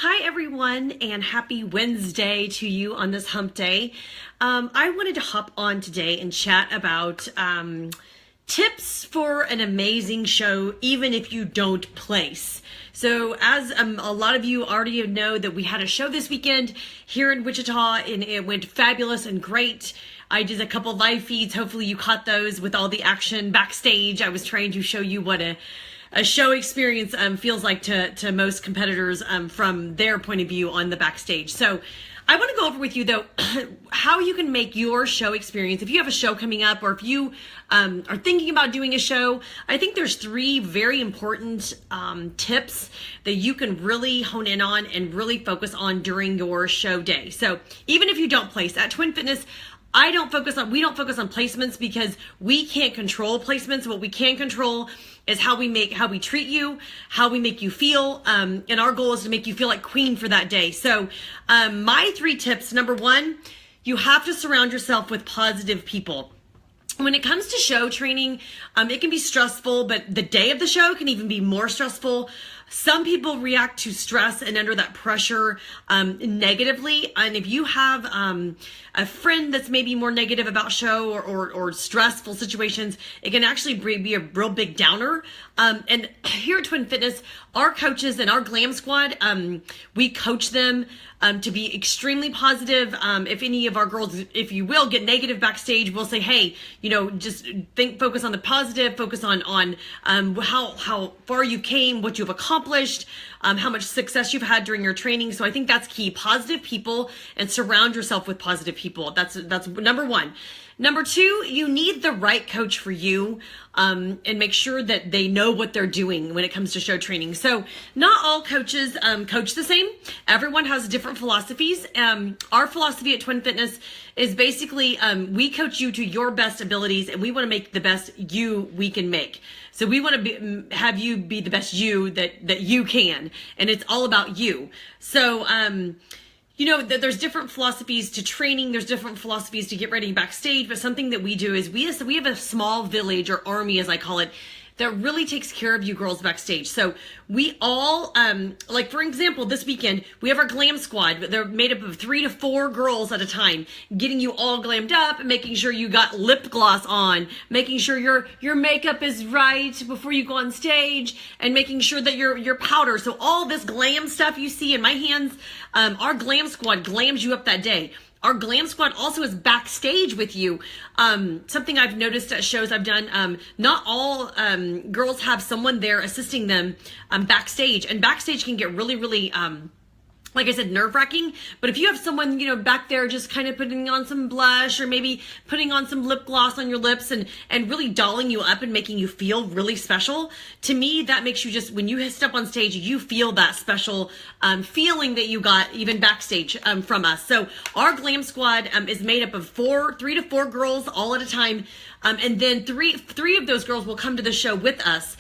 Hi everyone, and happy Wednesday to you on this hump day. I wanted to hop on today and chat about tips for an amazing show, even if you don't place. So as a lot of you already know that we had a show this weekend here in Wichita, and it went fabulous and great. I did a couple live feeds. Hopefully you caught those with all the action backstage. I was trying to show you what a show experience feels like to most competitors from their point of view on the backstage. So I want to go over with you though how you can make your show experience. If you have a show coming up, or if you are thinking about doing a show, I think there's 3 very important tips that you can really hone in on and really focus on during your show day. So even if you don't place at Twin Fitness, we don't focus on placements because we can't control placements. What we can control is how we treat you, how we make you feel, and our goal is to make you feel like queen for that day. So my 3 tips: number 1, you have to surround yourself with positive people. When it comes to show training, it can be stressful, but the day of the show can even be more stressful. Some people react to stress and under that pressure negatively. And if you have a friend that's maybe more negative about show or stressful situations, it can actually be a real big downer. And here at Twin Fitness, our coaches and our Glam Squad, we coach them to be extremely positive. If any of our girls, if you will, get negative backstage, we'll say, hey, just focus on the positive, focus on how far you came, what you've accomplished, how much success you've had during your training. So I think that's key. Positive people, and surround yourself with positive people. That's number 1. Number 2, you need the right coach for you, and make sure that they know what they're doing when it comes to show training. So not all coaches coach the same. Everyone has different philosophies. Our philosophy at Twin Fitness is basically we coach you to your best abilities, and we want to make the best you we can make. So we want to have you be the best you that you can, and it's all about you. So there's different philosophies to training. There's different philosophies to get ready backstage. But something that we do is we have a small village, or army as I call it, that really takes care of you girls backstage. So we all, like for example, this weekend, we have our Glam Squad. They're made up of 3 to 4 girls at a time, getting you all glammed up, making sure you got lip gloss on, making sure your makeup is right before you go on stage, and making sure that your powder. So all this glam stuff you see in my hands, our Glam Squad glams you up that day. Our Glam Squad also is backstage with you. Something I've noticed at shows I've done, not all girls have someone there assisting them backstage. And backstage can get really, really, like I said, nerve-wracking. But if you have someone, back there just kind of putting on some blush, or maybe putting on some lip gloss on your lips and really dolling you up and making you feel really special, to me, that makes you just, when you step on stage, you feel that special feeling that you got even backstage from us. So our Glam Squad is made up of 3 to 4 girls all at a time. And then three of those girls will come to the show with us.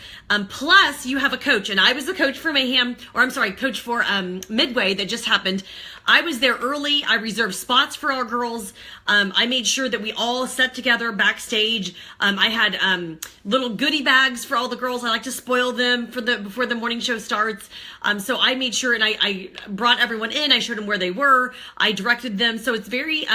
Plus you have a coach, and I was the coach for coach for Midway that just happened. I was there early. I reserved spots for our girls. I made sure that we all sat together backstage. I had little goodie bags for all the girls. I like to spoil them before the morning show starts. So I made sure, and I brought everyone in. I showed them where they were. I directed them. So it's very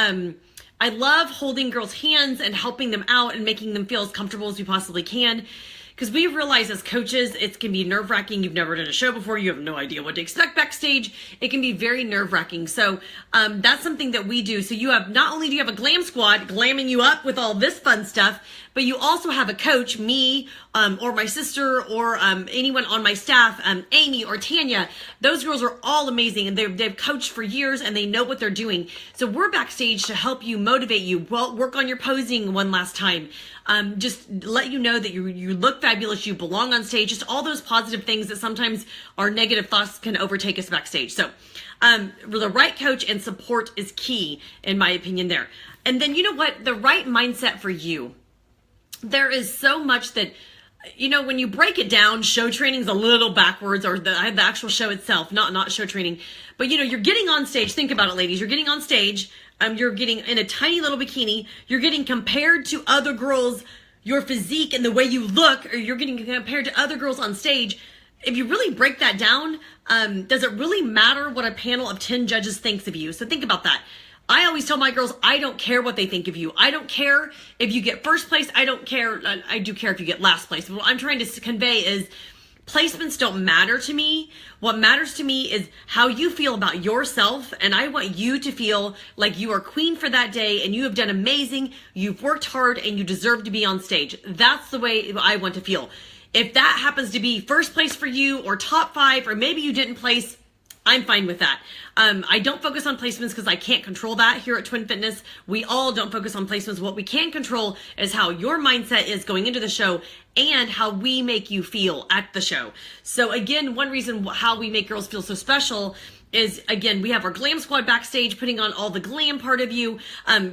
I love holding girls' hands and helping them out and making them feel as comfortable as we possibly can. Because we realize as coaches, it can be nerve-wracking. You've never done a show before. You have no idea what to expect backstage. It can be very nerve-wracking. So that's something that we do. So not only do you have a Glam Squad glamming you up with all this fun stuff, but you also have a coach, me, or my sister, or anyone on my staff, Amy or Tanya. Those girls are all amazing, and they've coached for years, and they know what they're doing. So we're backstage to help you, motivate you, work on your posing one last time. Just let you know that you look fabulous, you belong on stage, just all those positive things that sometimes our negative thoughts can overtake us backstage. So the right coach and support is key, in my opinion, there. And then you know what? The right mindset for you. There is so much that, when you break it down, show training is a little backwards, or the actual show itself, not show training. But, you're getting on stage. Think about it, ladies. You're getting on stage. You're getting in a tiny little bikini. You're getting compared to other girls, your physique and the way you look, or you're getting compared to other girls on stage. if you really break that down, does it really matter what a panel of 10 judges thinks of you? So think about that. I always tell my girls, I don't care what they think of you. I don't care if you get first place. I don't care. I do care if you get last place. But what I'm trying to convey is placements don't matter to me. What matters to me is how you feel about yourself. And I want you to feel like you are queen for that day and you have done amazing. You've worked hard and you deserve to be on stage. That's the way I want to feel. If that happens to be first place for you or top 5, or maybe you didn't place, I'm fine with that. I don't focus on placements because I can't control that here at Twin Fitness. We all don't focus on placements. What we can control is how your mindset is going into the show and how we make you feel at the show. So again, one reason how we make girls feel so special is, again, we have our glam squad backstage putting on all the glam part of you.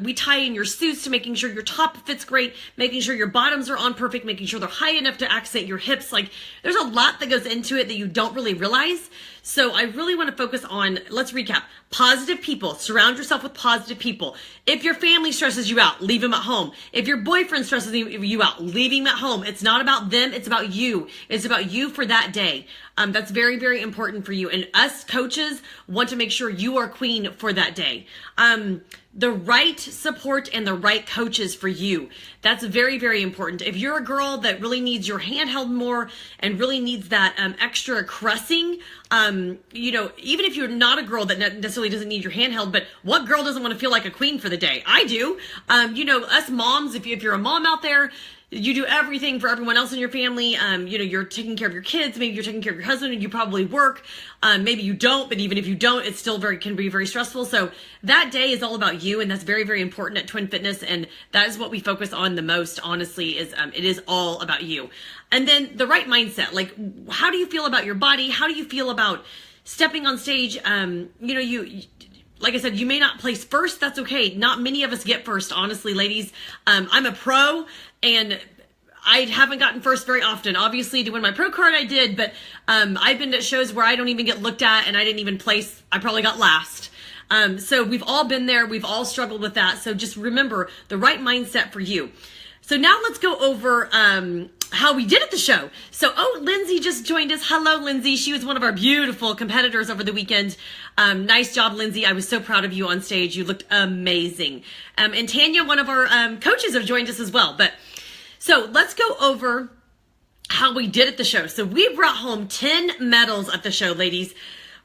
We tie in your suits to making sure your top fits great, making sure your bottoms are on perfect, making sure they're high enough to accent your hips. Like, there's a lot that goes into it that you don't really realize. So I really want to focus on, let's recap, positive people. Surround yourself with positive people. If your family stresses you out, leave them at home. If your boyfriend stresses you out, leave him at home. It's not about them. It's about you. It's about you for that day. That's very, very important for you. And us coaches want to make sure you are queen for that day. The right support and the right coaches for you. That's very, very important. If you're a girl that really needs your hand held more and really needs that extra caressing, even if you're not a girl that necessarily doesn't need your hand held, but what girl doesn't want to feel like a queen for the day? I do. Us moms, if you're a mom out there, you do everything for everyone else in your family. You're taking care of your kids. Maybe you're taking care of your husband and you probably work. Maybe you don't, but even if you don't, it still can be very stressful. So that day is all about you. And that's very, very important at Twin Fitness. And that is what we focus on the most, honestly, is it is all about you. And then the right mindset, like, how do you feel about your body? How do you feel about stepping on stage? Like I said, you may not place first. That's okay. Not many of us get first, honestly, ladies. I'm a pro and I haven't gotten first very often. Obviously, to win my pro card, I did, but I've been at shows where I don't even get looked at and I didn't even place. I probably got last. So we've all been there. We've all struggled with that. So just remember the right mindset for you. So now let's go over how we did at the show. So, Lindsay just joined us. Hello, Lindsay. She was one of our beautiful competitors over the weekend. Nice job, Lindsay. I was so proud of you on stage. You looked amazing. And Tanya, one of our coaches, have joined us as well. So let's go over how we did at the show. So we brought home 10 medals at the show, ladies.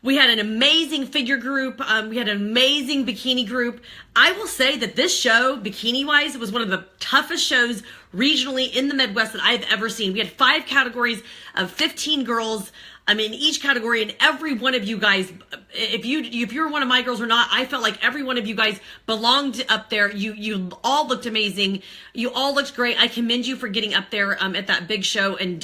We had an amazing figure group. We had an amazing bikini group. I will say that this show, bikini-wise, was one of the toughest shows regionally in the Midwest that I've ever seen. We had 5 categories of 15 girls. Each category, and every one of you guys, if you're one of my girls or not, I felt like every one of you guys belonged up there. You all looked amazing. You all looked great. I commend you for getting up there at that big show and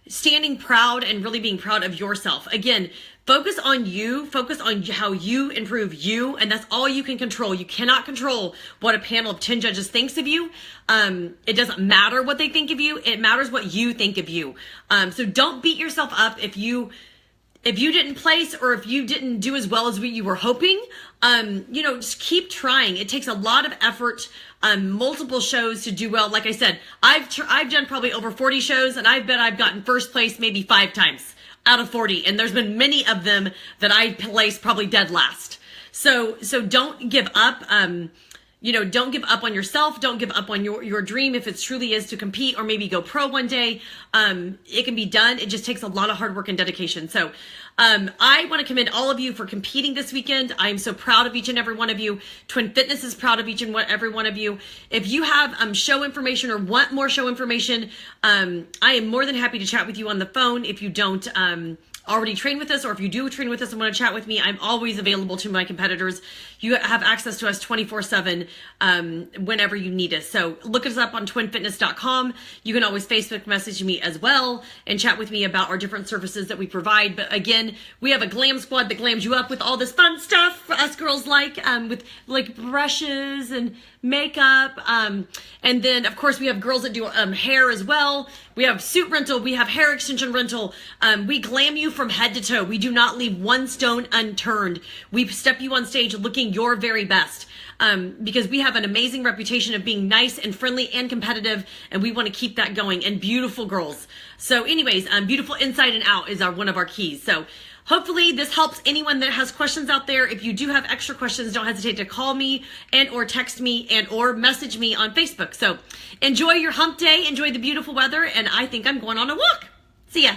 standing proud and really being proud of yourself. Again, focus on you, focus on how you improve you, and that's all you can control. You cannot control what a panel of 10 judges thinks of you. It doesn't matter what they think of you. It matters what you think of you. So don't beat yourself up if you didn't place or if you didn't do as well as you were hoping. Just keep trying. It takes a lot of effort, multiple shows to do well. Like I said, I've done probably over 40 shows, and I bet I've gotten first place maybe 5 times out of 40. And there's been many of them that I placed probably dead last. So don't give up. Don't give up on yourself. Don't give up on your dream. If it truly is to compete or maybe go pro one day, it can be done. It just takes a lot of hard work and dedication. So I want to commend all of you for competing this weekend. I am so proud of each and every one of you. Twin Fitness is proud of each and every one of you. If you have show information or want more show information, I am more than happy to chat with you on the phone. If you don't already train with us, or if you do train with us and want to chat with me, I'm always available to my competitors. You have access to us 24/7 whenever you need us. So look us up on twinfitness.com. You can always Facebook message me as well and chat with me about our different services that we provide. But again, we have a glam squad that glams you up with all this fun stuff for us girls with like brushes and makeup. And then of course we have girls that do hair as well. We have suit rental. We have hair extension rental. We glam you from head to toe. We do not leave one stone unturned. We step you on stage looking your very best. Because we have an amazing reputation of being nice and friendly and competitive, and we want to keep that going, and beautiful girls. So anyways, beautiful inside and out is one of our keys. So hopefully this helps anyone that has questions out there. If you do have extra questions, don't hesitate to call me and or text me and or message me on Facebook. So enjoy your hump day, enjoy the beautiful weather, and I think I'm going on a walk. See ya.